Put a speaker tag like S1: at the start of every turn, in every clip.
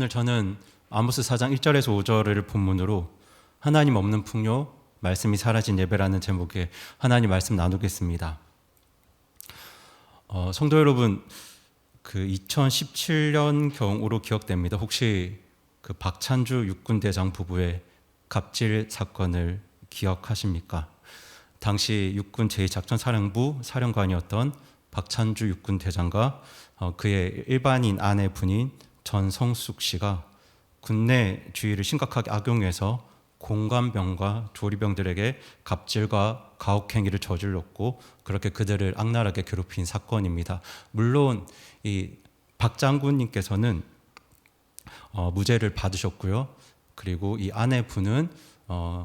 S1: 오늘 저는 아모스 4장 1절에서 5절을 본문으로 하나님 없는 풍요, 말씀이 사라진 예배라는 제목의 하나님 말씀 나누겠습니다. 성도 여러분, 그 2017년경으로 기억됩니다. 혹시 그 박찬주 육군대장 부부의 갑질 사건을 기억하십니까? 당시 육군 제2작전사령부 사령관이었던 박찬주 육군대장과 그의 일반인 아내분인 전성숙 씨가 군내 주의를 심각하게 악용해서 공관병과 조리병들에게 갑질과 가혹행위를 저질렀고 그렇게 그들을 악랄하게 괴롭힌 사건입니다. 물론 이 박 장군님께서는 무죄를 받으셨고요. 그리고 이 아내분은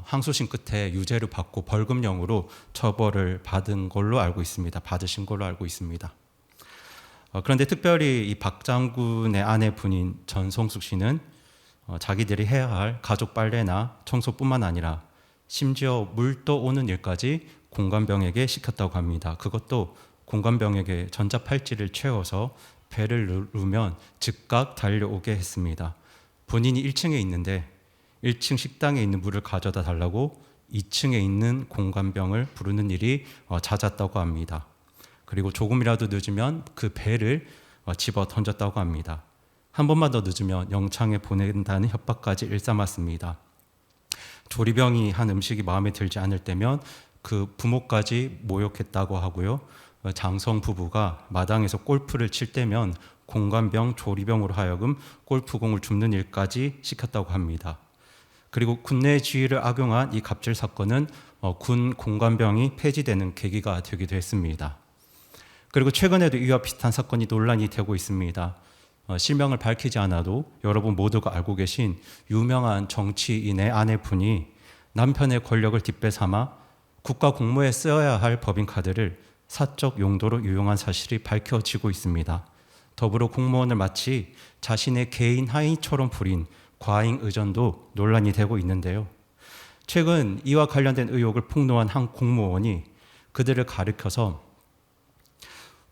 S1: 항소심 끝에 유죄를 받고 벌금형으로 처벌을 받은 걸로 알고 있습니다. 받으신 걸로 알고 있습니다. 그런데 특별히 이 박 장군의 아내분인 전성숙 씨는 자기들이 해야 할 가족 빨래나 청소뿐만 아니라 심지어 물 떠오는 일까지 공관병에게 시켰다고 합니다. 그것도 공관병에게 전자팔찌를 채워서 배를 누르면 즉각 달려오게 했습니다. 본인이 1층에 있는데 1층 식당에 있는 물을 가져다 달라고 2층에 있는 공관병을 부르는 일이 잦았다고 합니다. 그리고 조금이라도 늦으면 그 배를 집어 던졌다고 합니다. 한 번만 더 늦으면 영창에 보낸다는 협박까지 일삼았습니다. 조리병이 한 음식이 마음에 들지 않을 때면 그 부모까지 모욕했다고 하고요. 장성 부부가 마당에서 골프를 칠 때면 공관병, 조리병으로 하여금 골프공을 줍는 일까지 시켰다고 합니다. 그리고 군내 지위를 악용한 이 갑질 사건은 군 공관병이 폐지되는 계기가 되기도 했습니다. 그리고 최근에도 이와 비슷한 사건이 논란이 되고 있습니다. 실명을 밝히지 않아도 여러분 모두가 알고 계신 유명한 정치인의 아내분이 남편의 권력을 뒷배삼아 국가 공무에 쓰여야 할 법인카드를 사적 용도로 유용한 사실이 밝혀지고 있습니다. 더불어 공무원을 마치 자신의 개인 하인처럼 부린 과잉 의전도 논란이 되고 있는데요. 최근 이와 관련된 의혹을 폭로한 한 공무원이 그들을 가리켜서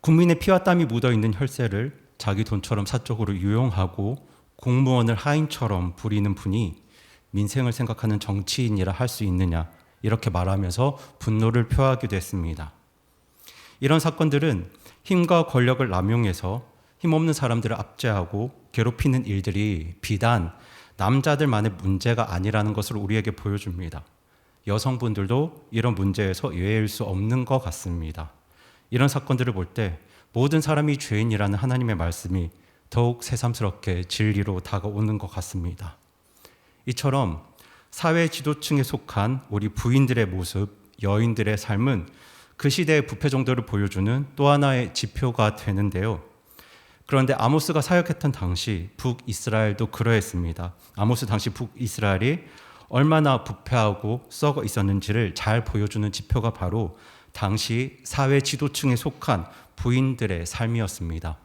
S1: 국민의 피와 땀이 묻어있는 혈세를 자기 돈처럼 사적으로 유용하고 공무원을 하인처럼 부리는 분이 민생을 생각하는 정치인이라 할 수 있느냐 이렇게 말하면서 분노를 표하기도 했습니다. 이런 사건들은 힘과 권력을 남용해서 힘없는 사람들을 압제하고 괴롭히는 일들이 비단 남자들만의 문제가 아니라는 것을 우리에게 보여줍니다. 여성분들도 이런 문제에서 예외일 수 없는 것 같습니다. 이런 사건들을 볼 때 모든 사람이 죄인이라는 하나님의 말씀이 더욱 새삼스럽게 진리로 다가오는 것 같습니다. 이처럼 사회 지도층에 속한 우리 부인들의 모습, 여인들의 삶은 그 시대의 부패 정도를 보여주는 또 하나의 지표가 되는데요. 그런데 아모스가 사역했던 당시 북이스라엘도 그러했습니다. 아모스 당시 북이스라엘이 얼마나 부패하고 썩어 있었는지를 잘 보여주는 지표가 바로 당시 사회 지도층에 속한 부인들의 삶이었습니다.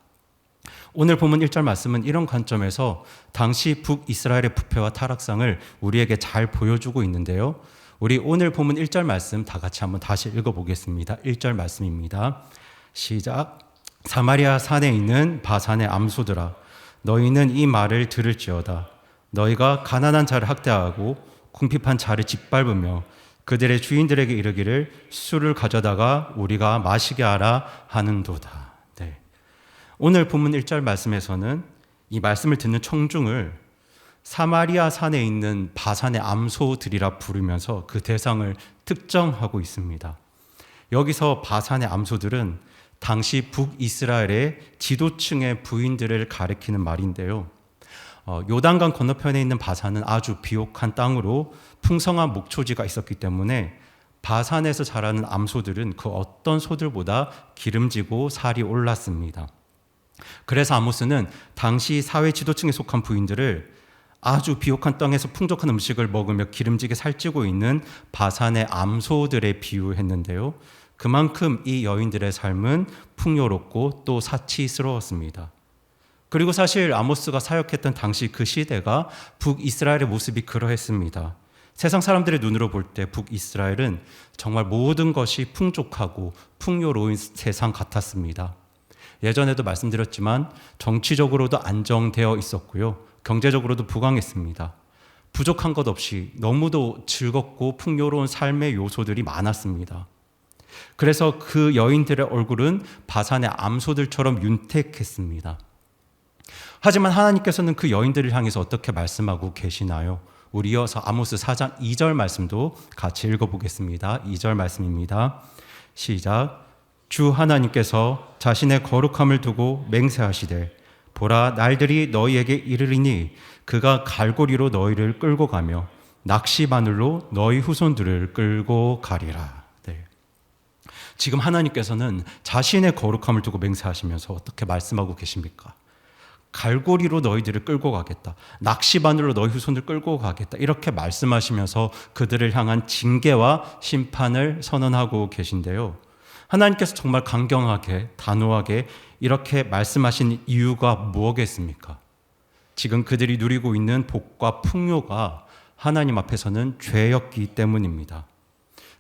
S1: 오늘 본문 1절 말씀은 이런 관점에서 당시 북이스라엘의 부패와 타락상을 우리에게 잘 보여주고 있는데요. 우리 오늘 본문 1절 말씀 다 같이 한번 다시 읽어보겠습니다. 1절 말씀입니다. 시작. 사마리아 산에 있는 바산의 암소들아, 너희는 이 말을 들을지어다. 너희가 가난한 자를 학대하고 궁핍한 자를 짓밟으며 그들의 주인들에게 이르기를 술을 가져다가 우리가 마시게 하라 하는도다. 네. 오늘 본문 1절 말씀에서는 이 말씀을 듣는 청중을 사마리아 산에 있는 바산의 암소들이라 부르면서 그 대상을 특정하고 있습니다. 여기서 바산의 암소들은 당시 북이스라엘의 지도층의 부인들을 가리키는 말인데요. 요단강 건너편에 있는 바산은 아주 비옥한 땅으로 풍성한 목초지가 있었기 때문에 바산에서 자라는 암소들은 그 어떤 소들보다 기름지고 살이 올랐습니다. 그래서 아모스는 당시 사회 지도층에 속한 부인들을 아주 비옥한 땅에서 풍족한 음식을 먹으며 기름지게 살찌고 있는 바산의 암소들에 비유했는데요. 그만큼 이 여인들의 삶은 풍요롭고 또 사치스러웠습니다. 그리고 사실 아모스가 사역했던 당시 그 시대가 북이스라엘의 모습이 그러했습니다. 세상 사람들의 눈으로 볼 때 북이스라엘은 정말 모든 것이 풍족하고 풍요로운 세상 같았습니다. 예전에도 말씀드렸지만 정치적으로도 안정되어 있었고요. 경제적으로도 부강했습니다. 부족한 것 없이 너무도 즐겁고 풍요로운 삶의 요소들이 많았습니다. 그래서 그 여인들의 얼굴은 바산의 암소들처럼 윤택했습니다. 하지만 하나님께서는 그 여인들을 향해서 어떻게 말씀하고 계시나요? 우리 이어서 아모스 4장 2절 말씀도 같이 읽어보겠습니다. 2절 말씀입니다. 시작. 주 하나님께서 자신의 거룩함을 두고 맹세하시되 보라, 날들이 너희에게 이르리니 그가 갈고리로 너희를 끌고 가며 낚시바늘로 너희 후손들을 끌고 가리라. 네. 지금 하나님께서는 자신의 거룩함을 두고 맹세하시면서 어떻게 말씀하고 계십니까? 갈고리로 너희들을 끌고 가겠다. 낚시바늘로 너희 후손을 끌고 가겠다. 이렇게 말씀하시면서 그들을 향한 징계와 심판을 선언하고 계신데요. 하나님께서 정말 강경하게 단호하게 이렇게 말씀하신 이유가 무엇이겠습니까? 지금 그들이 누리고 있는 복과 풍요가 하나님 앞에서는 죄였기 때문입니다.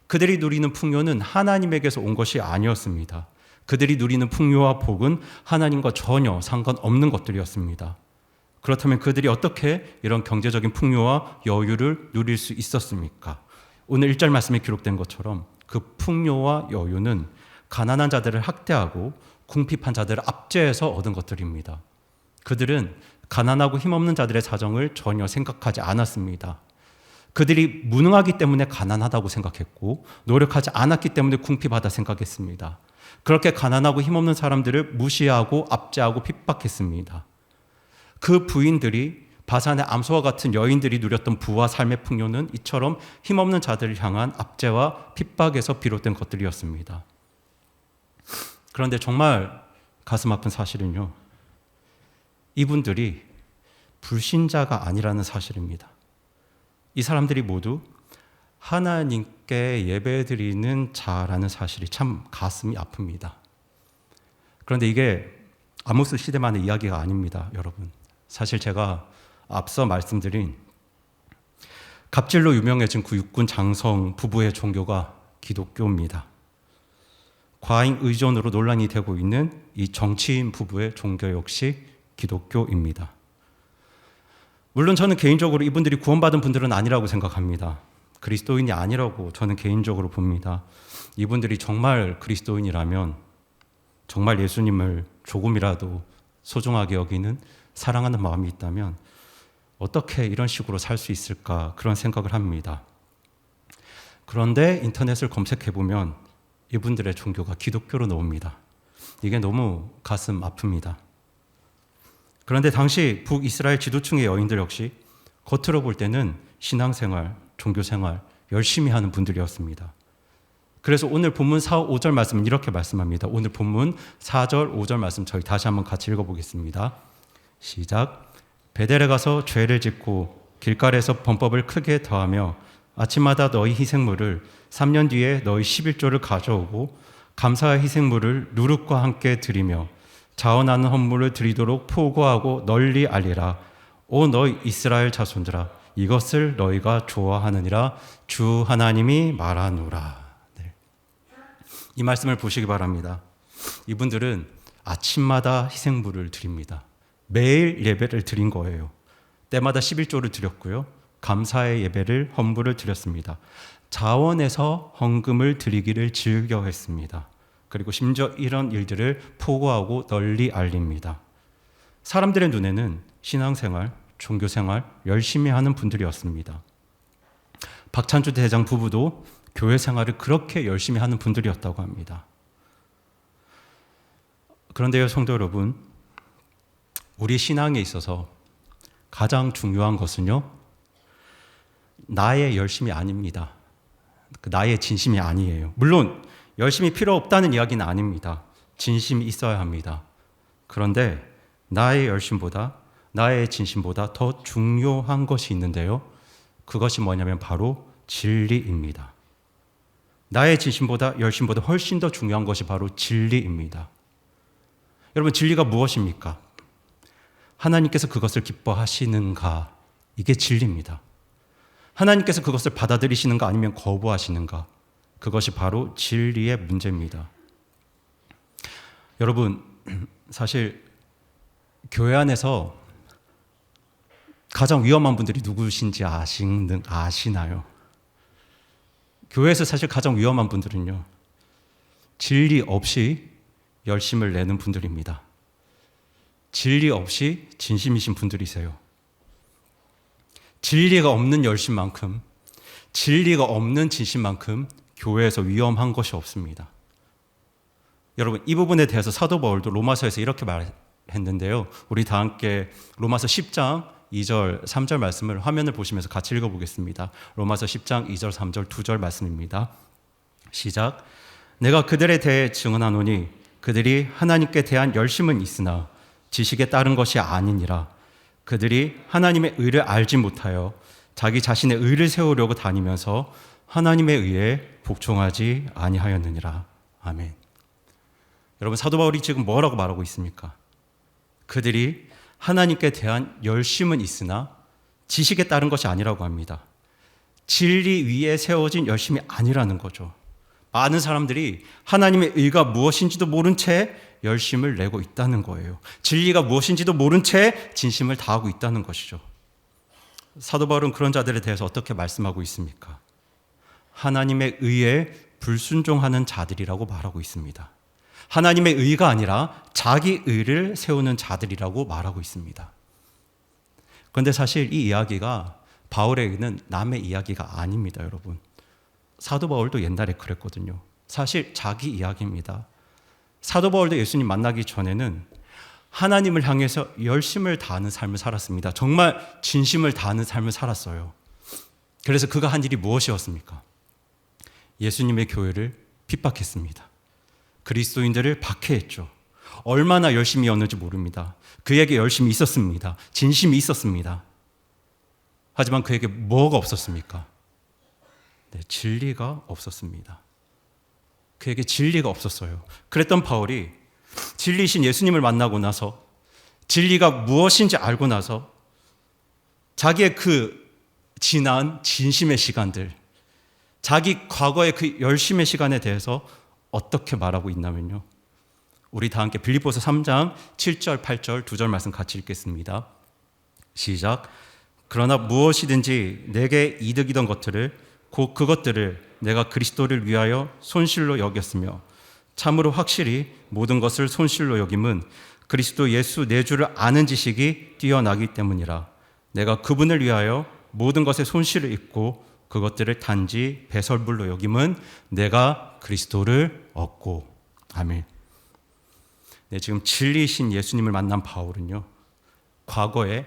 S1: 그들이 누리는 풍요는 하나님에게서 온 것이 아니었습니다. 그들이 누리는 풍요와 복은 하나님과 전혀 상관없는 것들이었습니다. 그렇다면 그들이 어떻게 이런 경제적인 풍요와 여유를 누릴 수 있었습니까? 오늘 1절 말씀에 기록된 것처럼 그 풍요와 여유는 가난한 자들을 학대하고 궁핍한 자들을 압제해서 얻은 것들입니다. 그들은 가난하고 힘없는 자들의 사정을 전혀 생각하지 않았습니다. 그들이 무능하기 때문에 가난하다고 생각했고 노력하지 않았기 때문에 궁핍하다 생각했습니다. 그렇게 가난하고 힘없는 사람들을 무시하고 압제하고 핍박했습니다. 그 부인들이 바산의 암소와 같은 여인들이 누렸던 부와 삶의 풍요는 이처럼 힘없는 자들을 향한 압제와 핍박에서 비롯된 것들이었습니다. 그런데 정말 가슴 아픈 사실은요, 이분들이 불신자가 아니라는 사실입니다. 이 사람들이 모두 하나님께 예배드리는 자라는 사실이 참 가슴이 아픕니다. 그런데 이게 아모스 시대만의 이야기가 아닙니다, 여러분. 사실 제가 앞서 말씀드린 갑질로 유명해진 그 육군 장성 부부의 종교가 기독교입니다. 과잉 의존으로 논란이 되고 있는 이 정치인 부부의 종교 역시 기독교입니다. 물론 저는 개인적으로 이분들이 구원받은 분들은 아니라고 생각합니다. 그리스도인이 아니라고 저는 개인적으로 봅니다. 이분들이 정말 그리스도인이라면, 정말 예수님을 조금이라도 소중하게 여기는 사랑하는 마음이 있다면 어떻게 이런 식으로 살 수 있을까, 그런 생각을 합니다. 그런데 인터넷을 검색해보면 이분들의 종교가 기독교로 나옵니다. 이게 너무 가슴 아픕니다. 그런데 당시 북이스라엘 지도층의 여인들 역시 겉으로 볼 때는 신앙생활, 종교생활 열심히 하는 분들이었습니다. 그래서 오늘 본문 4, 5절 말씀은 이렇게 말씀합니다. 오늘 본문 4절, 5절 말씀 저희 다시 한번 같이 읽어보겠습니다. 시작. 베델에 가서 죄를 짓고 길갈에서 범법을 크게 더하며 아침마다 너희 희생물을 3년 뒤에 너희 11조를 가져오고 감사의 희생물을 누룩과 함께 드리며 자원하는 헌물을 드리도록 포고하고 널리 알리라. 오 너희 이스라엘 자손들아, 이것을 너희가 좋아하느니라 주 하나님이 말하노라. 네. 이 말씀을 보시기 바랍니다. 이분들은 아침마다 희생물을 드립니다. 매일 예배를 드린 거예요. 때마다 11조를 드렸고요. 감사의 예배를 헌물을 드렸습니다. 자원해서 헌금을 드리기를 즐겨 했습니다. 그리고 심지어 이런 일들을 포고하고 널리 알립니다. 사람들의 눈에는 신앙생활, 종교생활 열심히 하는 분들이었습니다. 박찬주 대장 부부도 교회 생활을 그렇게 열심히 하는 분들이었다고 합니다. 그런데요, 성도 여러분, 우리 신앙에 있어서 가장 중요한 것은요, 나의 열심이 아닙니다. 나의 진심이 아니에요. 물론 열심이 필요 없다는 이야기는 아닙니다. 진심이 있어야 합니다. 그런데 나의 열심보다, 나의 진심보다 더 중요한 것이 있는데요. 그것이 뭐냐면 바로 진리입니다. 나의 진심보다, 열심보다 훨씬 더 중요한 것이 바로 진리입니다. 여러분, 진리가 무엇입니까? 하나님께서 그것을 기뻐하시는가? 이게 진리입니다. 하나님께서 그것을 받아들이시는가 아니면 거부하시는가? 그것이 바로 진리의 문제입니다. 여러분, 사실 교회 안에서 가장 위험한 분들이 누구신지 아시나요? 교회에서 사실 가장 위험한 분들은요, 진리 없이 열심을 내는 분들입니다. 진리 없이 진심이신 분들이세요. 진리가 없는 열심만큼, 진리가 없는 진심만큼 교회에서 위험한 것이 없습니다. 여러분, 이 부분에 대해서 사도 바울도 로마서에서 이렇게 말했는데요. 우리 다 함께 로마서 10장 2절, 3절 말씀을 화면을 보시면서 같이 읽어보겠습니다. 로마서 10장 2절, 3절, 2절 말씀입니다. 시작. 내가 그들에 대해 증언하노니 그들이 하나님께 대한 열심은 있으나 지식에 따른 것이 아니니라. 그들이 하나님의 의를 알지 못하여 자기 자신의 의를 세우려고 다니면서 하나님의 의에 복종하지 아니하였느니라. 아멘. 여러분, 사도 바울이 지금 뭐라고 말하고 있습니까? 그들이 하나님께 대한 열심은 있으나 지식에 따른 것이 아니라고 합니다. 진리 위에 세워진 열심이 아니라는 거죠. 많은 사람들이 하나님의 의가 무엇인지도 모른 채 열심을 내고 있다는 거예요. 진리가 무엇인지도 모른 채 진심을 다하고 있다는 것이죠. 사도 바울은 그런 자들에 대해서 어떻게 말씀하고 있습니까? 하나님의 의에 불순종하는 자들이라고 말하고 있습니다. 하나님의 의가 아니라 자기 의를 세우는 자들이라고 말하고 있습니다. 그런데 사실 이 이야기가, 바울의 의는 남의 이야기가 아닙니다, 여러분. 사도 바울도 옛날에 그랬거든요. 사실 자기 이야기입니다. 사도 바울도 예수님 만나기 전에는 하나님을 향해서 열심을 다하는 삶을 살았습니다. 정말 진심을 다하는 삶을 살았어요. 그래서 그가 한 일이 무엇이었습니까? 예수님의 교회를 핍박했습니다. 그리스도인들을 박해했죠. 얼마나 열심이었는지 모릅니다. 그에게 열심이 있었습니다. 진심이 있었습니다. 하지만 그에게 뭐가 없었습니까? 네, 진리가 없었습니다. 그에게 진리가 없었어요. 그랬던 바울이 진리이신 예수님을 만나고 나서, 진리가 무엇인지 알고 나서 자기의 그 지난 진심의 시간들, 자기 과거의 그 열심의 시간에 대해서 어떻게 말하고 있냐면요, 우리 다 함께 빌립보서 3장 7절 8절 2절 말씀 같이 읽겠습니다. 시작. 그러나 무엇이든지 내게 이득이던 것들을, 곧 그것들을 내가 그리스도를 위하여 손실로 여겼으며, 참으로 확실히 모든 것을 손실로 여김은 그리스도 예수 내 주를 아는 지식이 뛰어나기 때문이라. 내가 그분을 위하여 모든 것에 손실을 입고 그것들을 단지 배설물로 여김은 내가 그리스도를 얻고. 아멘. 네, 지금 진리이신 예수님을 만난 바울은요, 과거에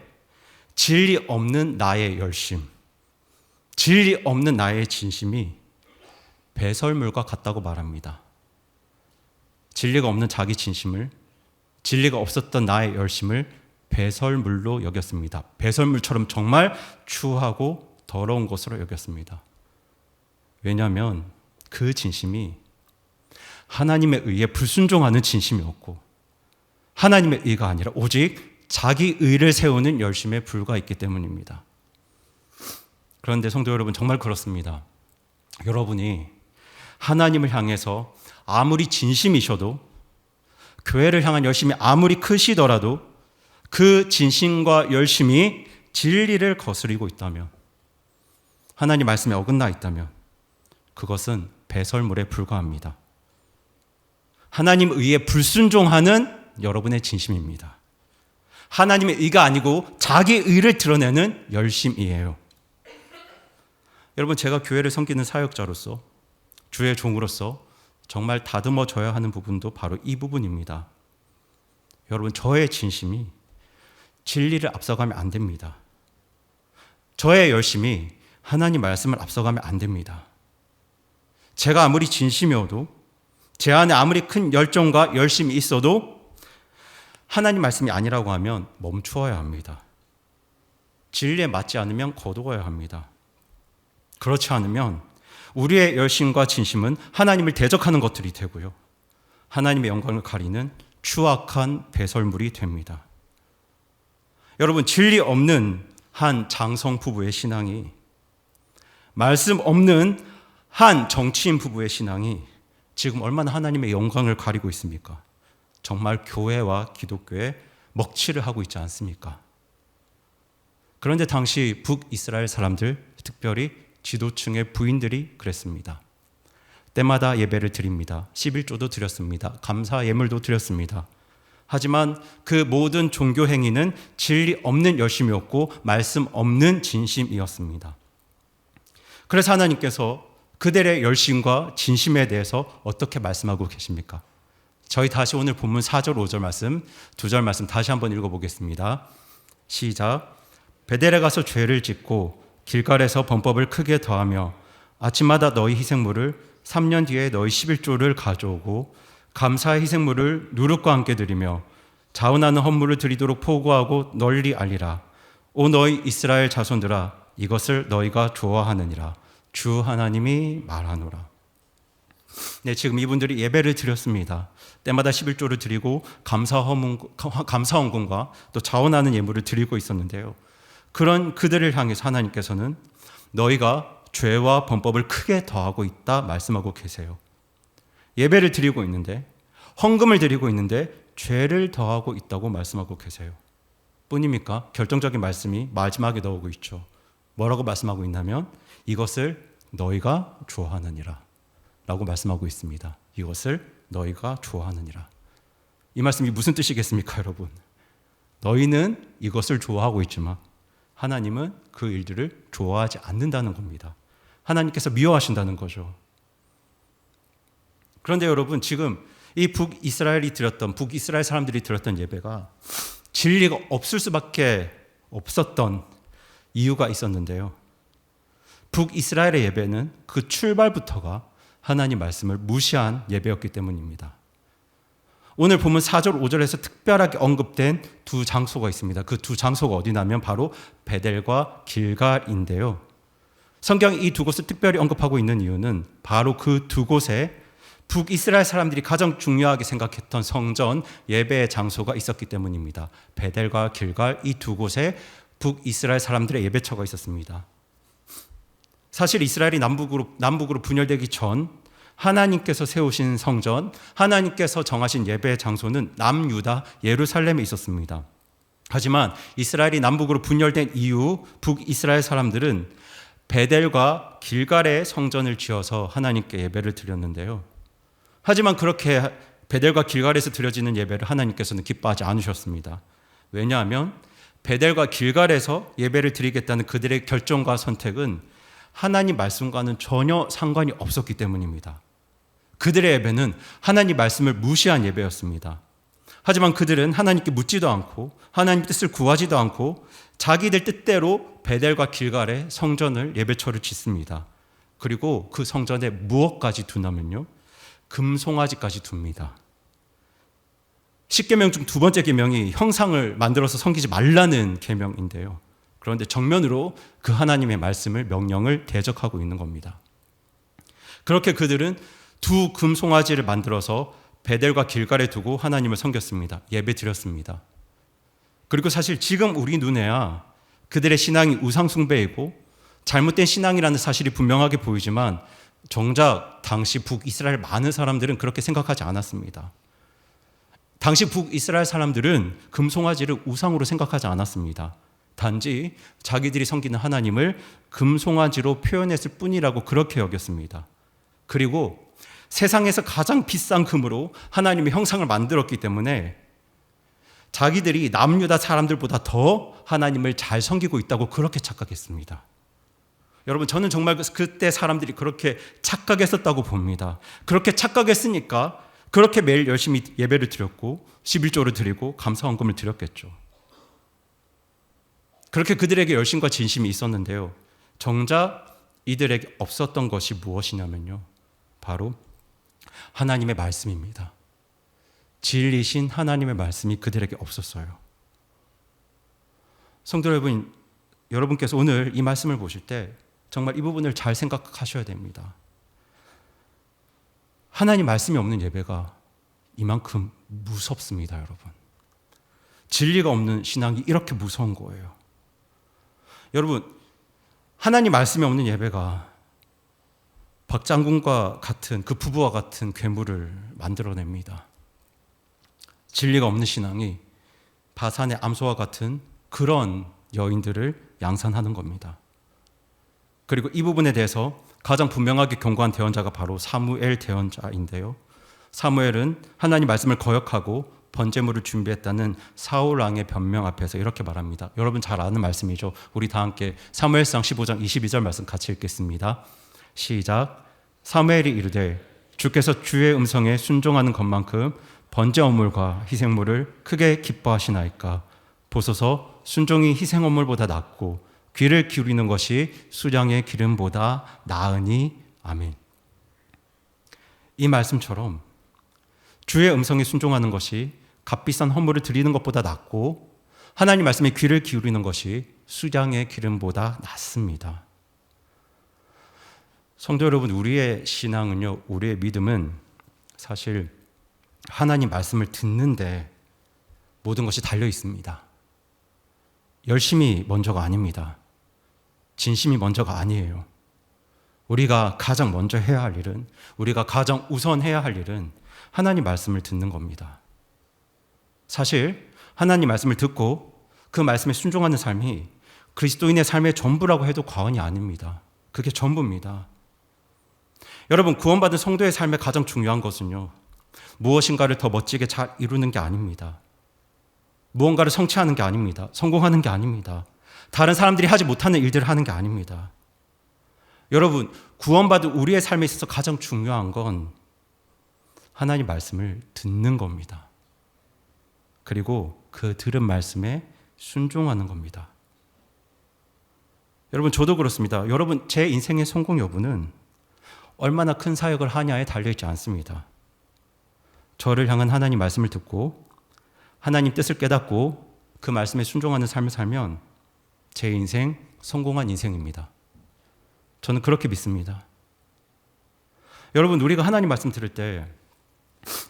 S1: 진리 없는 나의 열심, 진리 없는 나의 진심이 배설물과 같다고 말합니다. 진리가 없는 자기 진심을, 진리가 없었던 나의 열심을 배설물로 여겼습니다. 배설물처럼 정말 추하고 더러운 것으로 여겼습니다. 왜냐하면 그 진심이 하나님의 의에 불순종하는 진심이었고, 하나님의 의가 아니라 오직 자기 의를 세우는 열심에 불과했기 때문입니다. 그런데 성도 여러분, 정말 그렇습니다. 여러분이 하나님을 향해서 아무리 진심이셔도, 교회를 향한 열심이 아무리 크시더라도 그 진심과 열심이 진리를 거스리고 있다면, 하나님 말씀에 어긋나 있다면 그것은 배설물에 불과합니다. 하나님 의에 불순종하는 여러분의 진심입니다. 하나님의 의가 아니고 자기 의를 드러내는 열심이에요. 여러분, 제가 교회를 섬기는 사역자로서, 주의 종으로서 정말 다듬어져야 하는 부분도 바로 이 부분입니다. 여러분, 저의 진심이 진리를 앞서가면 안 됩니다. 저의 열심이 하나님 말씀을 앞서가면 안 됩니다. 제가 아무리 진심이어도, 제 안에 아무리 큰 열정과 열심이 있어도 하나님 말씀이 아니라고 하면 멈추어야 합니다. 진리에 맞지 않으면 거두어야 합니다. 그렇지 않으면 우리의 열심과 진심은 하나님을 대적하는 것들이 되고요, 하나님의 영광을 가리는 추악한 배설물이 됩니다. 여러분, 진리 없는 한 장성 부부의 신앙이, 말씀 없는 한 정치인 부부의 신앙이 지금 얼마나 하나님의 영광을 가리고 있습니까? 정말 교회와 기독교에 먹칠을 하고 있지 않습니까? 그런데 당시 북이스라엘 사람들, 특별히 지도층의 부인들이 그랬습니다. 때마다 예배를 드립니다. 11조도 드렸습니다. 감사 예물도 드렸습니다. 하지만 그 모든 종교 행위는 진리 없는 열심이었고 말씀 없는 진심이었습니다. 그래서 하나님께서 그들의 열심과 진심에 대해서 어떻게 말씀하고 계십니까? 저희 다시 오늘 본문 4절 5절 말씀, 2절 말씀 다시 한번 읽어보겠습니다. 시작. 베델에 가서 죄를 짓고 길갈에서 범법을 크게 더하며 아침마다 너희 희생물을 3년 뒤에 너희 11조를 가져오고 감사의 희생물을 누룩과 함께 드리며 자원하는 헌물을 드리도록 포고하고 널리 알리라. 오 너희 이스라엘 자손들아 이것을 너희가 좋아하느니라. 주 하나님이 말하노라. 네, 지금 이분들이 예배를 드렸습니다. 때마다 11조를 드리고 감사 헌금과 또 자원하는 예물을 드리고 있었는데요. 그런 그들을 향해서 하나님께서는 너희가 죄와 범법을 크게 더하고 있다 말씀하고 계세요. 예배를 드리고 있는데, 헌금을 드리고 있는데 죄를 더하고 있다고 말씀하고 계세요. 뿐입니까? 결정적인 말씀이 마지막에 나오고 있죠. 뭐라고 말씀하고 있냐면 이것을 너희가 좋아하느니라 라고 말씀하고 있습니다. 이것을 너희가 좋아하느니라. 이 말씀이 무슨 뜻이겠습니까, 여러분? 너희는 이것을 좋아하고 있지만 하나님은 그 일들을 좋아하지 않는다는 겁니다. 하나님께서 미워하신다는 거죠. 그런데 여러분, 지금 이 북이스라엘 사람들이 드렸던 예배가 진리가 없을 수밖에 없었던 이유가 있었는데요. 북이스라엘의 예배는 그 출발부터가 하나님 말씀을 무시한 예배였기 때문입니다. 오늘 보면 4절, 5절에서 특별하게 언급된 두 장소가 있습니다. 그 두 장소가 어디냐면 바로 베델과 길갈인데요. 성경이 이 두 곳을 특별히 언급하고 있는 이유는 바로 그 두 곳에 북이스라엘 사람들이 가장 중요하게 생각했던 성전 예배의 장소가 있었기 때문입니다. 베델과 길갈 이 두 곳에 북이스라엘 사람들의 예배처가 있었습니다. 사실 이스라엘이 남북으로 분열되기 전 하나님께서 세우신 성전, 하나님께서 정하신 예배의 장소는 남유다 예루살렘에 있었습니다. 하지만 이스라엘이 남북으로 분열된 이후 북이스라엘 사람들은 베델과 길갈에 성전을 지어서 하나님께 예배를 드렸는데요. 하지만 그렇게 베델과 길갈에서 드려지는 예배를 하나님께서는 기뻐하지 않으셨습니다. 왜냐하면 베델과 길갈에서 예배를 드리겠다는 그들의 결정과 선택은 하나님 말씀과는 전혀 상관이 없었기 때문입니다. 그들의 예배는 하나님 말씀을 무시한 예배였습니다. 하지만 그들은 하나님께 묻지도 않고 하나님 뜻을 구하지도 않고 자기들 뜻대로 베델과 길갈에 성전을 예배처를 짓습니다. 그리고 그 성전에 무엇까지 두냐면요, 금송아지까지 둡니다. 10계명 중 두 번째 계명이 형상을 만들어서 섬기지 말라는 계명인데요. 그런데 정면으로 그 하나님의 말씀을 명령을 대적하고 있는 겁니다. 그렇게 그들은 두 금송아지를 만들어서 베델과 길갈에 두고 하나님을 섬겼습니다. 예배 드렸습니다. 그리고 사실 지금 우리 눈에야 그들의 신앙이 우상숭배이고 잘못된 신앙이라는 사실이 분명하게 보이지만 정작 당시 북이스라엘 많은 사람들은 그렇게 생각하지 않았습니다. 당시 북이스라엘 사람들은 금송아지를 우상으로 생각하지 않았습니다. 단지 자기들이 섬기는 하나님을 금송아지로 표현했을 뿐이라고 그렇게 여겼습니다. 그리고 세상에서 가장 비싼 금으로 하나님의 형상을 만들었기 때문에 자기들이 남유다 사람들보다 더 하나님을 잘 섬기고 있다고 그렇게 착각했습니다. 여러분, 저는 정말 그때 사람들이 그렇게 착각했었다고 봅니다. 그렇게 착각했으니까 그렇게 매일 열심히 예배를 드렸고 11조를 드리고 감사헌금을 드렸겠죠. 그렇게 그들에게 열심과 진심이 있었는데요. 정작 이들에게 없었던 것이 무엇이냐면요, 바로 하나님의 말씀입니다. 진리신 하나님의 말씀이 그들에게 없었어요. 성도 여러분, 여러분께서 오늘 이 말씀을 보실 때 정말 이 부분을 잘 생각하셔야 됩니다. 하나님 말씀이 없는 예배가 이만큼 무섭습니다, 여러분. 진리가 없는 신앙이 이렇게 무서운 거예요. 여러분, 하나님 말씀이 없는 예배가 박장군과 같은 그 부부와 같은 괴물을 만들어냅니다. 진리가 없는 신앙이 바산의 암소와 같은 그런 여인들을 양산하는 겁니다. 그리고 이 부분에 대해서 가장 분명하게 경고한 대언자가 바로 사무엘 대언자인데요. 사무엘은 하나님 말씀을 거역하고 번제물을 준비했다는 사울 왕의 변명 앞에서 이렇게 말합니다. 여러분 잘 아는 말씀이죠. 우리 다 함께 사무엘상 15장 22절 말씀 같이 읽겠습니다. 시작. 사무엘이 이르되 주께서 주의 음성에 순종하는 것만큼 번제어물과 희생물을 크게 기뻐하시나이까. 보소서 순종이 희생어물보다 낫고 귀를 기울이는 것이 수량의 기름보다 나으니. 아멘. 이 말씀처럼 주의 음성에 순종하는 것이 값비싼 헌물을 드리는 것보다 낫고 하나님 말씀에 귀를 기울이는 것이 수량의 기름보다 낫습니다. 성도 여러분, 우리의 신앙은요, 우리의 믿음은 사실 하나님 말씀을 듣는데 모든 것이 달려 있습니다. 열심이 먼저가 아닙니다. 진심이 먼저가 아니에요. 우리가 가장 먼저 해야 할 일은, 우리가 가장 우선 해야 할 일은 하나님 말씀을 듣는 겁니다. 사실 하나님 말씀을 듣고 그 말씀에 순종하는 삶이 그리스도인의 삶의 전부라고 해도 과언이 아닙니다. 그게 전부입니다. 여러분, 구원받은 성도의 삶의 가장 중요한 것은요, 무엇인가를 더 멋지게 잘 이루는 게 아닙니다. 무언가를 성취하는 게 아닙니다. 성공하는 게 아닙니다. 다른 사람들이 하지 못하는 일들을 하는 게 아닙니다. 여러분, 구원받은 우리의 삶에 있어서 가장 중요한 건 하나님 말씀을 듣는 겁니다. 그리고 그 들은 말씀에 순종하는 겁니다. 여러분, 저도 그렇습니다. 여러분, 제 인생의 성공 여부는 얼마나 큰 사역을 하냐에 달려있지 않습니다. 저를 향한 하나님 말씀을 듣고 하나님 뜻을 깨닫고 그 말씀에 순종하는 삶을 살면 제 인생 성공한 인생입니다. 저는 그렇게 믿습니다. 여러분, 우리가 하나님 말씀 들을 때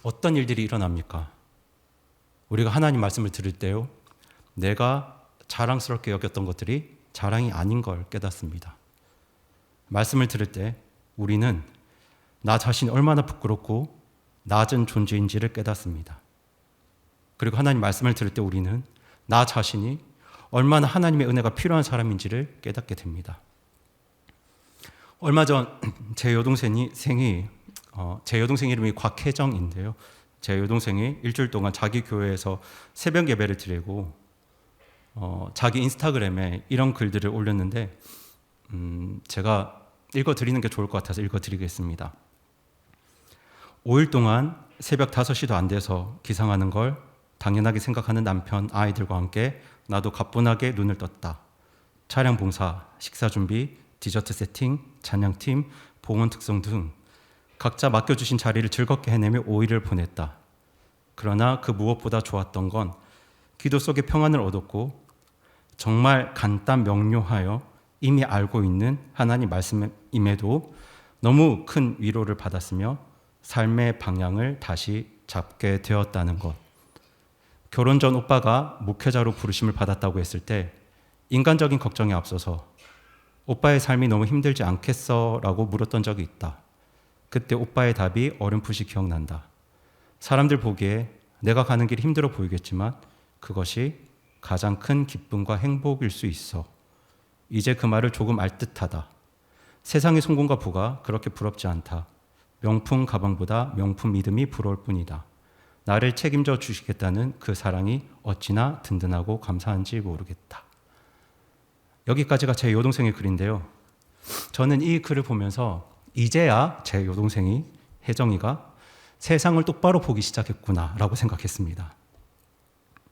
S1: 어떤 일들이 일어납니까? 우리가 하나님 말씀을 들을 때요, 내가 자랑스럽게 여겼던 것들이 자랑이 아닌 걸 깨닫습니다. 말씀을 들을 때 우리는 나 자신이 얼마나 부끄럽고 낮은 존재인지를 깨닫습니다. 그리고 하나님 말씀을 들을 때 우리는 나 자신이 얼마나 하나님의 은혜가 필요한 사람인지를 깨닫게 됩니다. 얼마 전 제 여동생 이름이 곽혜정인데요. 제 여동생이 일주일 동안 자기 교회에서 새벽 예배를 드리고 자기 인스타그램에 이런 글들을 올렸는데 제가 읽어드리는 게 좋을 것 같아서 읽어드리겠습니다. 5일 동안 새벽 5시도 안 돼서 기상하는 걸 당연하게 생각하는 남편, 아이들과 함께 나도 가뿐하게 눈을 떴다. 차량 봉사, 식사 준비, 디저트 세팅, 찬양팀, 봉헌 특송 등 각자 맡겨주신 자리를 즐겁게 해내며 5일을 보냈다. 그러나 그 무엇보다 좋았던 건 기도 속에 평안을 얻었고 정말 간단 명료하여 이미 알고 있는 하나님 말씀임에도 너무 큰 위로를 받았으며 삶의 방향을 다시 잡게 되었다는 것. 결혼 전 오빠가 목회자로 부르심을 받았다고 했을 때 인간적인 걱정에 앞서서 오빠의 삶이 너무 힘들지 않겠어? 라고 물었던 적이 있다. 그때 오빠의 답이 어렴풋이 기억난다. 사람들 보기에 내가 가는 길이 힘들어 보이겠지만 그것이 가장 큰 기쁨과 행복일 수 있어. 이제 그 말을 조금 알듯하다. 세상의 성공과 부가 그렇게 부럽지 않다. 명품 가방보다 명품 믿음이 부러울 뿐이다. 나를 책임져 주시겠다는 그 사랑이 어찌나 든든하고 감사한지 모르겠다. 여기까지가 제 여동생의 글인데요. 저는 이 글을 보면서 이제야 제 여동생이 혜정이가 세상을 똑바로 보기 시작했구나 라고 생각했습니다.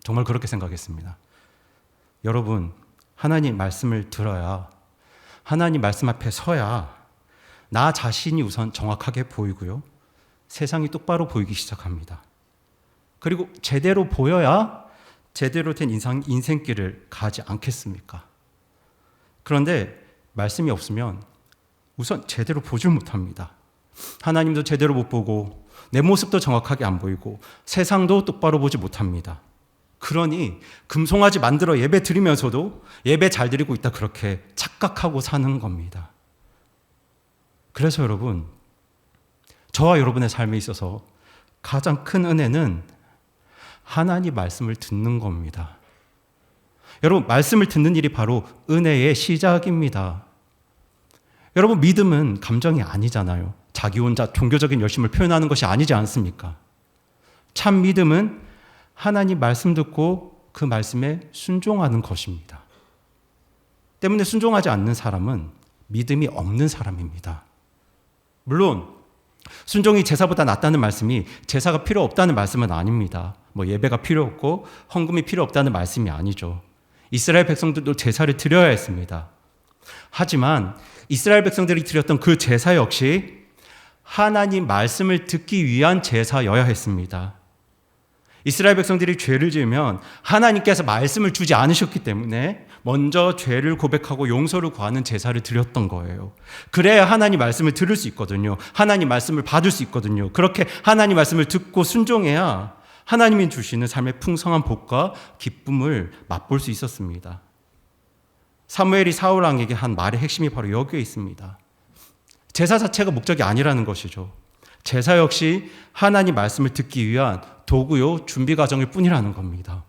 S1: 정말 그렇게 생각했습니다. 여러분, 하나님 말씀을 들어야, 하나님 말씀 앞에 서야 나 자신이 우선 정확하게 보이고요, 세상이 똑바로 보이기 시작합니다. 그리고 제대로 보여야 제대로 된 인생길을 가지 않겠습니까? 그런데 말씀이 없으면 우선 제대로 보질 못합니다. 하나님도 제대로 못 보고 내 모습도 정확하게 안 보이고 세상도 똑바로 보지 못합니다. 그러니 금송아지 만들어 예배 드리면서도 예배 잘 드리고 있다 그렇게 착각하고 사는 겁니다. 그래서 여러분, 저와 여러분의 삶에 있어서 가장 큰 은혜는 하나님 말씀을 듣는 겁니다. 여러분, 말씀을 듣는 일이 바로 은혜의 시작입니다. 여러분, 믿음은 감정이 아니잖아요. 자기 혼자 종교적인 열심을 표현하는 것이 아니지 않습니까? 참 믿음은 하나님 말씀 듣고 그 말씀에 순종하는 것입니다. 때문에 순종하지 않는 사람은 믿음이 없는 사람입니다. 물론 순종이 제사보다 낫다는 말씀이 제사가 필요 없다는 말씀은 아닙니다. 예배가 필요 없고 헌금이 필요 없다는 말씀이 아니죠. 이스라엘 백성들도 제사를 드려야 했습니다. 하지만 이스라엘 백성들이 드렸던 그 제사 역시 하나님 말씀을 듣기 위한 제사여야 했습니다. 이스라엘 백성들이 죄를 지으면 하나님께서 말씀을 주지 않으셨기 때문에 먼저 죄를 고백하고 용서를 구하는 제사를 드렸던 거예요. 그래야 하나님 말씀을 들을 수 있거든요. 하나님 말씀을 받을 수 있거든요. 그렇게 하나님 말씀을 듣고 순종해야 하나님이 주시는 삶의 풍성한 복과 기쁨을 맛볼 수 있었습니다. 사무엘이 사울 왕에게 한 말의 핵심이 바로 여기에 있습니다. 제사 자체가 목적이 아니라는 것이죠. 제사 역시 하나님 말씀을 듣기 위한 도구요 준비 과정일 뿐이라는 겁니다.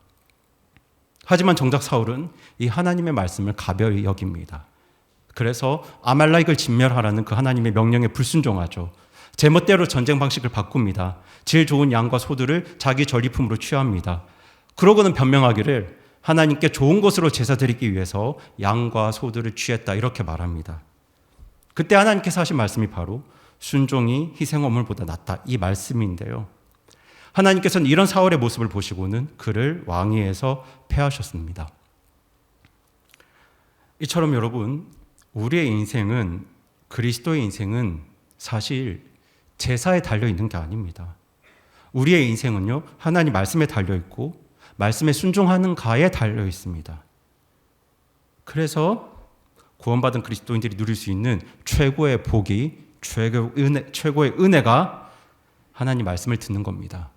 S1: 하지만 정작 사울은 이 하나님의 말씀을 가벼이 여깁니다. 그래서 아말렉을 진멸하라는 그 하나님의 명령에 불순종하죠. 제멋대로 전쟁 방식을 바꿉니다. 제일 좋은 양과 소들을 자기 전리품으로 취합니다. 그러고는 변명하기를 하나님께 좋은 것으로 제사 드리기 위해서 양과 소들을 취했다 이렇게 말합니다. 그때 하나님께서 하신 말씀이 바로 순종이 희생화물보다 낫다 이 말씀인데요. 하나님께서는 이런 사울의 모습을 보시고는 그를 왕위에서 폐하셨습니다. 이처럼 여러분, 우리의 인생은, 그리스도의 인생은 사실 제사에 달려있는 게 아닙니다. 우리의 인생은요, 하나님 말씀에 달려있고 말씀에 순종하는 가에 달려있습니다. 그래서 구원받은 그리스도인들이 누릴 수 있는 최고의 복이, 최고의 은혜가 하나님 말씀을 듣는 겁니다.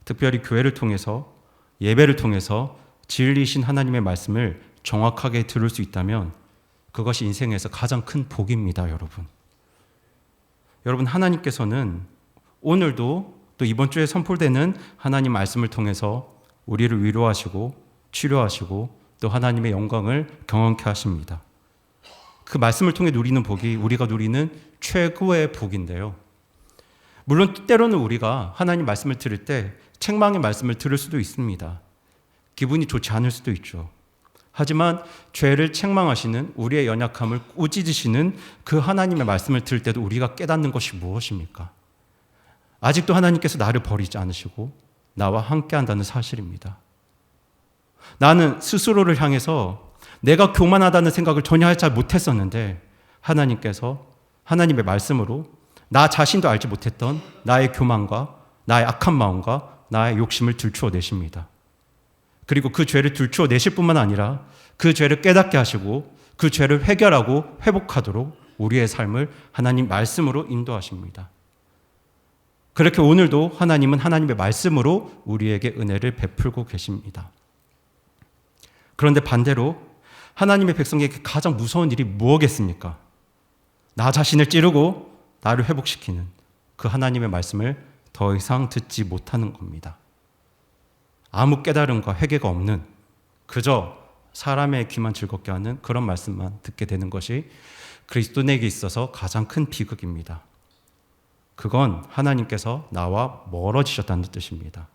S1: 특별히 교회를 통해서, 예배를 통해서 진리이신 하나님의 말씀을 정확하게 들을 수 있다면 그것이 인생에서 가장 큰 복입니다, 여러분. 여러분, 하나님께서는 오늘도 또 이번 주에 선포되는 하나님 말씀을 통해서 우리를 위로하시고 치료하시고 또 하나님의 영광을 경험케 하십니다. 그 말씀을 통해 누리는 복이 우리가 누리는 최고의 복인데요. 물론 때로는 우리가 하나님 말씀을 들을 때 책망의 말씀을 들을 수도 있습니다. 기분이 좋지 않을 수도 있죠. 하지만 죄를 책망하시는 우리의 연약함을 꾸짖으시는 그 하나님의 말씀을 들을 때도 우리가 깨닫는 것이 무엇입니까? 아직도 하나님께서 나를 버리지 않으시고 나와 함께한다는 사실입니다. 나는 스스로를 향해서 내가 교만하다는 생각을 전혀 하지 못했었는데 하나님께서 하나님의 말씀으로 나 자신도 알지 못했던 나의 교만과 나의 악한 마음과 나의 욕심을 들추어내십니다. 그리고 그 죄를 들추어내실 뿐만 아니라 그 죄를 깨닫게 하시고 그 죄를 해결하고 회복하도록 우리의 삶을 하나님 말씀으로 인도하십니다. 그렇게 오늘도 하나님은 하나님의 말씀으로 우리에게 은혜를 베풀고 계십니다. 그런데 반대로 하나님의 백성에게 가장 무서운 일이 무엇이겠습니까? 나 자신을 찌르고 나를 회복시키는 그 하나님의 말씀을 더 이상 듣지 못하는 겁니다. 아무 깨달음과 회개가 없는 그저 사람의 귀만 즐겁게 하는 그런 말씀만 듣게 되는 것이 그리스도인에게 있어서 가장 큰 비극입니다. 그건 하나님께서 나와 멀어지셨다는 뜻입니다.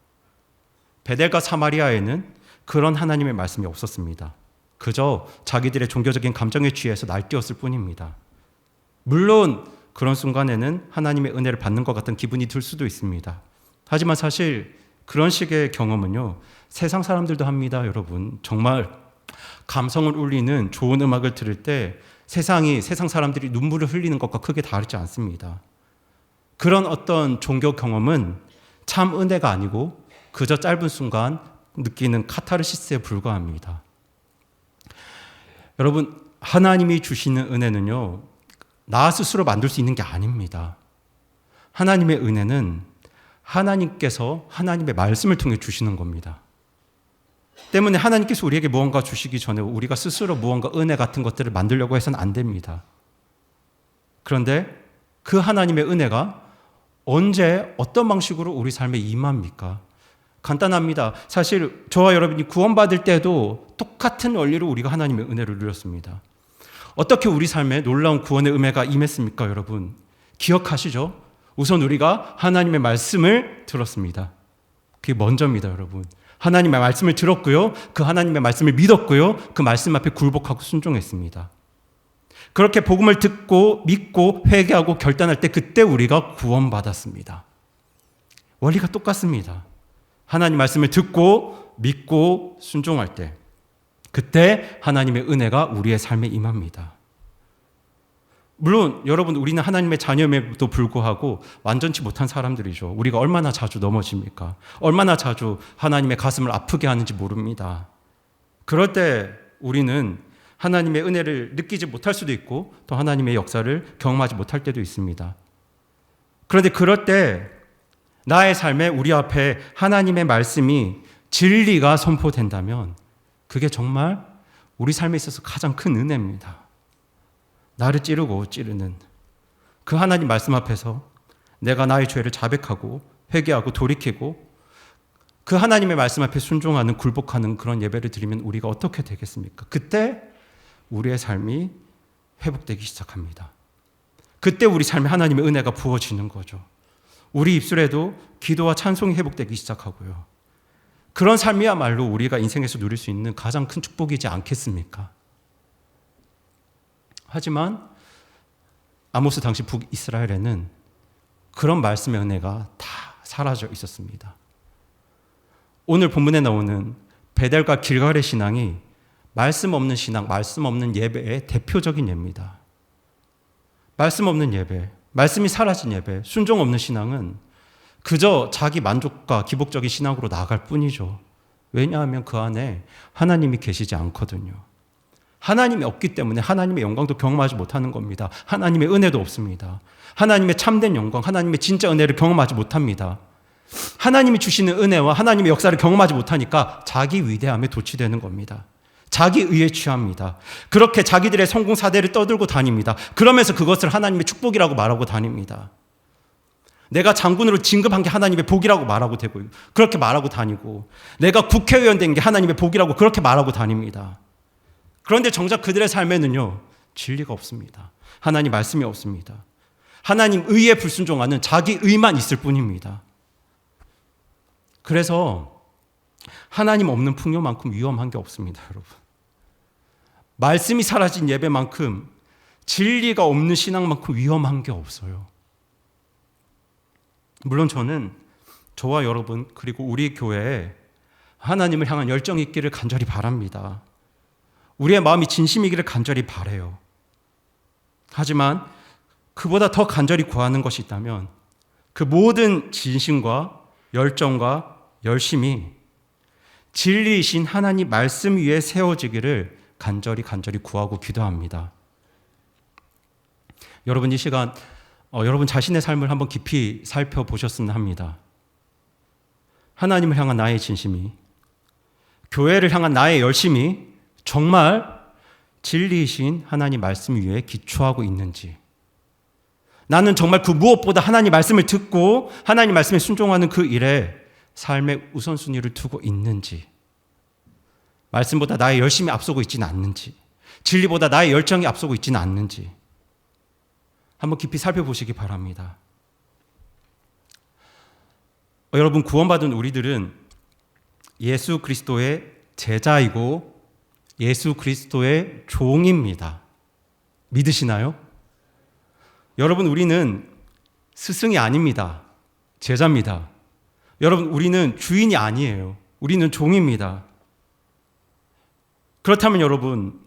S1: 베델과 사마리아에는 그런 하나님의 말씀이 없었습니다. 그저 자기들의 종교적인 감정에 취해서 날뛰었을 뿐입니다. 물론 그런 순간에는 하나님의 은혜를 받는 것 같은 기분이 들 수도 있습니다. 하지만 사실 그런 식의 경험은요, 세상 사람들도 합니다, 여러분. 정말 감성을 울리는 좋은 음악을 들을 때 세상 사람들이 눈물을 흘리는 것과 크게 다르지 않습니다. 그런 어떤 종교 경험은 참 은혜가 아니고 그저 짧은 순간 느끼는 카타르시스에 불과합니다. 여러분, 하나님이 주시는 은혜는요, 나 스스로 만들 수 있는 게 아닙니다. 하나님의 은혜는 하나님께서 하나님의 말씀을 통해 주시는 겁니다. 때문에 하나님께서 우리에게 무언가 주시기 전에 우리가 스스로 무언가 은혜 같은 것들을 만들려고 해서는 안 됩니다. 그런데 그 하나님의 은혜가 언제 어떤 방식으로 우리 삶에 임합니까? 간단합니다. 사실 저와 여러분이 구원받을 때도 똑같은 원리로 우리가 하나님의 은혜를 누렸습니다. 어떻게 우리 삶에 놀라운 구원의 은혜가 임했습니까, 여러분? 기억하시죠? 우선 우리가 하나님의 말씀을 들었습니다. 그게 먼저입니다, 여러분. 하나님의 말씀을 들었고요. 그 하나님의 말씀을 믿었고요. 그 말씀 앞에 굴복하고 순종했습니다. 그렇게 복음을 듣고 믿고 회개하고 결단할 때 그때 우리가 구원받았습니다. 원리가 똑같습니다. 하나님 말씀을 듣고 믿고 순종할 때 그때 하나님의 은혜가 우리의 삶에 임합니다. 물론 여러분 우리는 하나님의 자녀임에도 불구하고 완전치 못한 사람들이죠. 우리가 얼마나 자주 넘어집니까? 얼마나 자주 하나님의 가슴을 아프게 하는지 모릅니다. 그럴 때 우리는 하나님의 은혜를 느끼지 못할 수도 있고 또 하나님의 역사를 경험하지 못할 때도 있습니다. 그런데 그럴 때 나의 삶에 우리 앞에 하나님의 말씀이 진리가 선포된다면 그게 정말 우리 삶에 있어서 가장 큰 은혜입니다. 나를 찌르는 그 하나님 말씀 앞에서 내가 나의 죄를 자백하고 회개하고 돌이키고 그 하나님의 말씀 앞에 순종하는 굴복하는 그런 예배를 드리면 우리가 어떻게 되겠습니까? 그때 우리의 삶이 회복되기 시작합니다. 그때 우리 삶에 하나님의 은혜가 부어지는 거죠. 우리 입술에도 기도와 찬송이 회복되기 시작하고요. 그런 삶이야말로 우리가 인생에서 누릴 수 있는 가장 큰 축복이지 않겠습니까? 하지만 아모스 당시 북이스라엘에는 그런 말씀의 은혜가 다 사라져 있었습니다. 오늘 본문에 나오는 베델과 길갈의 신앙이 말씀 없는 신앙, 말씀 없는 예배의 대표적인 예입니다. 말씀 없는 예배, 말씀이 사라진 예배, 순종 없는 신앙은 그저 자기 만족과 기복적인 신앙으로 나아갈 뿐이죠. 왜냐하면 그 안에 하나님이 계시지 않거든요. 하나님이 없기 때문에 하나님의 영광도 경험하지 못하는 겁니다. 하나님의 은혜도 없습니다. 하나님의 참된 영광, 하나님의 진짜 은혜를 경험하지 못합니다. 하나님이 주시는 은혜와 하나님의 역사를 경험하지 못하니까 자기 위대함에 도취되는 겁니다. 자기 의에 취합니다. 그렇게 자기들의 성공 사대를 떠들고 다닙니다. 그러면서 그것을 하나님의 축복이라고 말하고 다닙니다. 내가 장군으로 진급한 게 하나님의 복이라고 말하고 되고 그렇게 말하고 다니고 내가 국회의원 된 게 하나님의 복이라고 그렇게 말하고 다닙니다. 그런데 정작 그들의 삶에는요 진리가 없습니다. 하나님 말씀이 없습니다. 하나님 의에 불순종하는 자기 의만 있을 뿐입니다. 그래서 하나님 없는 풍요만큼 위험한 게 없습니다, 여러분. 말씀이 사라진 예배만큼 진리가 없는 신앙만큼 위험한 게 없어요. 물론 저는 저와 여러분 그리고 우리 교회에 하나님을 향한 열정이 있기를 간절히 바랍니다. 우리의 마음이 진심이기를 간절히 바라요. 하지만 그보다 더 간절히 구하는 것이 있다면 그 모든 진심과 열정과 열심이 진리이신 하나님 말씀 위에 세워지기를 간절히 구하고 기도합니다. 여러분 이 시간 여러분 자신의 삶을 한번 깊이 살펴보셨으면 합니다. 하나님을 향한 나의 진심이 교회를 향한 나의 열심이 정말 진리이신 하나님 말씀 위에 기초하고 있는지 나는 정말 그 무엇보다 하나님 말씀을 듣고 하나님 말씀에 순종하는 그 일에 삶의 우선순위를 두고 있는지 말씀보다 나의 열심이 앞서고 있지는 않는지 진리보다 나의 열정이 앞서고 있지는 않는지 한번 깊이 살펴보시기 바랍니다. 여러분 구원받은 우리들은 예수 그리스도의 제자이고 예수 그리스도의 종입니다. 믿으시나요? 여러분 우리는 스승이 아닙니다. 제자입니다. 여러분 우리는 주인이 아니에요. 우리는 종입니다. 그렇다면 여러분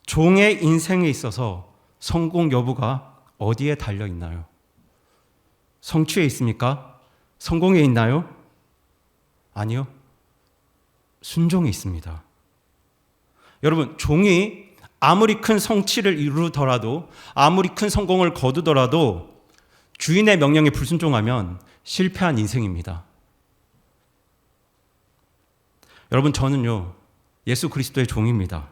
S1: 종의 인생에 있어서 성공 여부가 어디에 달려 있나요? 성취에 있습니까? 성공에 있나요? 아니요. 순종에 있습니다. 여러분 종이 아무리 큰 성취를 이루더라도 아무리 큰 성공을 거두더라도 주인의 명령에 불순종하면 실패한 인생입니다. 여러분 저는요 예수 그리스도의 종입니다.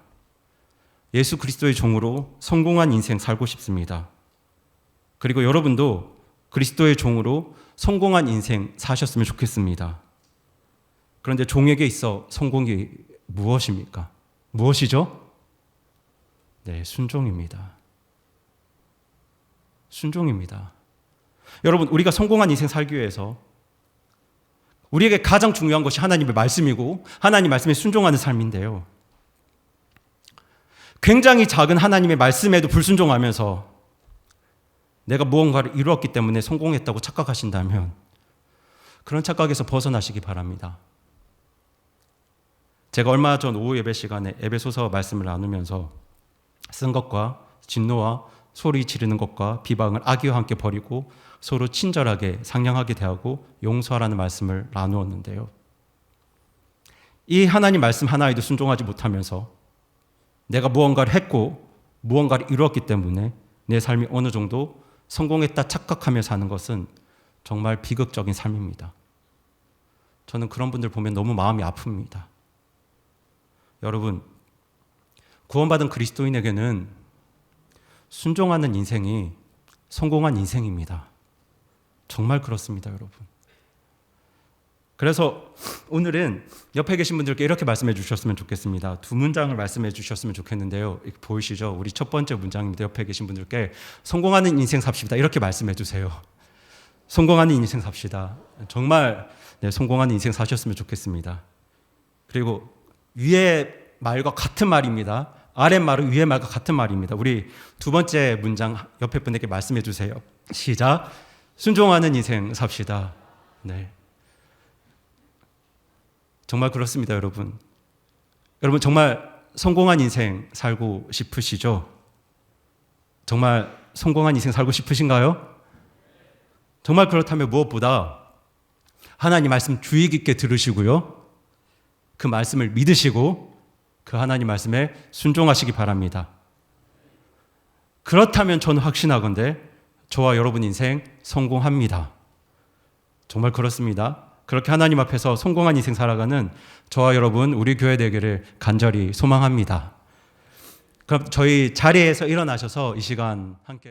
S1: 예수 그리스도의 종으로 성공한 인생 살고 싶습니다. 그리고 여러분도 그리스도의 종으로 성공한 인생 사셨으면 좋겠습니다. 그런데 종에게 있어 성공이 무엇입니까? 무엇이죠? 네, 순종입니다. 순종입니다. 여러분, 우리가 성공한 인생 살기 위해서 우리에게 가장 중요한 것이 하나님의 말씀이고 하나님 말씀에 순종하는 삶인데요. 굉장히 작은 하나님의 말씀에도 불순종하면서 내가 무언가를 이루었기 때문에 성공했다고 착각하신다면 그런 착각에서 벗어나시기 바랍니다. 제가 얼마 전 오후 예배 시간에 에베소서 말씀을 나누면서 쓴 것과 진노와 소리 지르는 것과 비방을 악의와 함께 버리고 서로 친절하게 상냥하게 대하고 용서하라는 말씀을 나누었는데요. 이 하나님 말씀 하나에도 순종하지 못하면서 내가 무언가를 했고 무언가를 이루었기 때문에 내 삶이 어느 정도 성공했다 착각하며 사는 것은 정말 비극적인 삶입니다. 저는 그런 분들 보면 너무 마음이 아픕니다. 여러분, 구원받은 그리스도인에게는 순종하는 인생이 성공한 인생입니다. 정말 그렇습니다, 여러분. 그래서 오늘은 옆에 계신 분들께 이렇게 말씀해 주셨으면 좋겠습니다. 두 문장을 말씀해 주셨으면 좋겠는데요. 보이시죠? 우리 첫 번째 문장입니다. 옆에 계신 분들께 성공하는 인생 삽시다. 이렇게 말씀해 주세요. 성공하는 인생 삽시다. 정말 성공하는 인생 사셨으면 좋겠습니다. 그리고 위의 말과 같은 말입니다. 아래 말은 위의 말과 같은 말입니다. 우리 두 번째 문장 옆에 분에게 말씀해 주세요. 시작. 순종하는 인생 삽시다. 네. 정말 그렇습니다, 여러분. 여러분 정말 성공한 인생 살고 싶으시죠? 정말 성공한 인생 살고 싶으신가요? 정말 그렇다면 무엇보다 하나님 말씀 주의 깊게 들으시고요. 그 말씀을 믿으시고 그 하나님 말씀에 순종하시기 바랍니다. 그렇다면 저는 확신하건대 저와 여러분 인생 성공합니다. 정말 그렇습니다. 그렇게 하나님 앞에서 성공한 인생 살아가는 저와 여러분 우리 교회 되기를 간절히 소망합니다. 그럼 저희 자리에서 일어나셔서 이 시간 함께